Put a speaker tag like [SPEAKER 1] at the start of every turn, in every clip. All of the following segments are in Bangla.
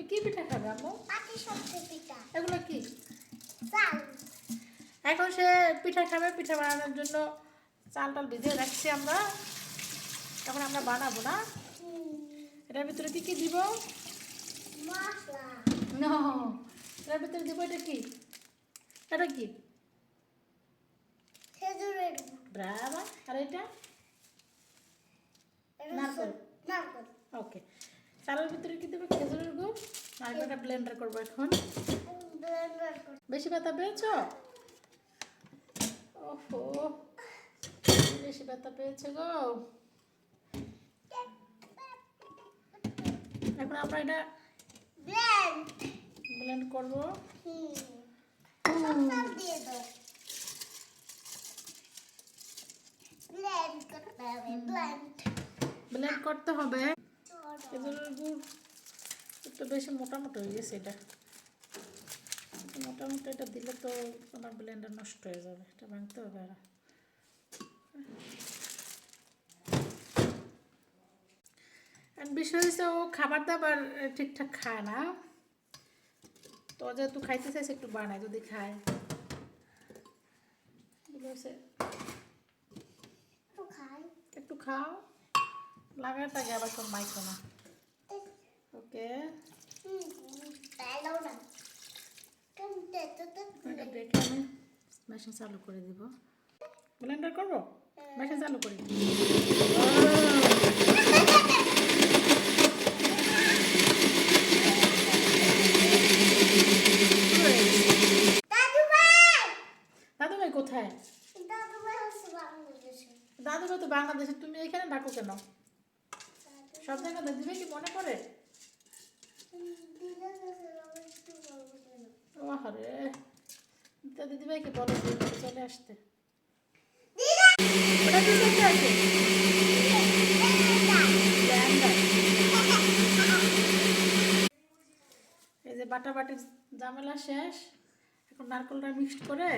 [SPEAKER 1] কি পিঠা খাবে আম্মু? এগুলো কি? এখন সে পিঠা খাবে, পিঠা বানানোর জন্য চাল টাল ভিজিয়ে রাখছি আমরা। তখন আমরা বানাবো না। এটার ভিতরে কি কি দিব? নো, এটার ভিতরে দিব এটা কি? এটা কি? ব্রাভা। আর এটা নারকেল। ওকে, চালের ভিতরে কি দেবে? খেজুরের গুড়। নারকেলটা ব্লেন্ডার করবো এখন। বেশি ব্যথা পেয়েছ? ওহো, বেশি ব্যথা পেয়েছে গো। এখন আমরা এটা ব্লেন্ড করবো। ব্লেন্ড করতে হবে। খেজুরের গুড় একটু বেশি মোটা মোটা হয়ে গেছে। এটা মোটামুটি এটা দিলে তো আমার ব্লেন্ডার নষ্ট হয়ে যাবে। এটা ভাঙতে হবে। আর বিষয় হচ্ছে ও খাবার দাবার ঠিকঠাক খায় না। তো যেহেতু খাইতে চাইছে একটু বানায়, যদি খায়। একটু খাও, লাগার থাকে আবার সব মাইকো না। ওকে, দেখে আমি মেশিন চালু করে দিব। ব্লেন্ডার করবো, মেশিন চালু করে দিব। দাদু ভাই কোথায়? দাদু ভাই তো বাংলাদেশে, তুমি এখানে ডাকো কেন? সব জায়গায় দিবে কি মনে করে? ও হরে, দিদি ভাইকে বলো চলে আসতে। এই যে বাটাবাটির ঝামেলা শেষ। এখন নারকেলটা মিক্সড করে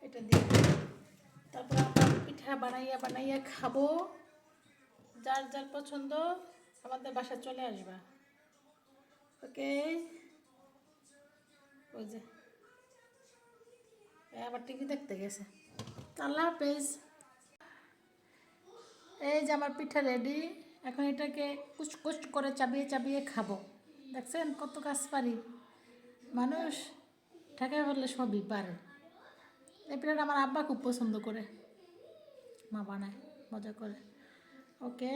[SPEAKER 1] এটা দিয়ে তারপর আমরা পিঠা বানাইয়া খাবো। যার যার পছন্দ আমাদের বাসায় চলে আসবা। ওকে, ওই যে আবার টিভি দেখতে গেছে। আল্লাহ হাফেজ। এই যে আমার পিঠা রেডি। এখন এটাকে কুচকুচ করে চাবিয়ে চাবিয়ে খাবো। দেখছেন কত কাজ পারি। মানুষ ঠেকায় বললে সবই পারে। এই পিঠাটা আমার আব্বা খুব পছন্দ করে, মা বানায় মজা করে। ওকে।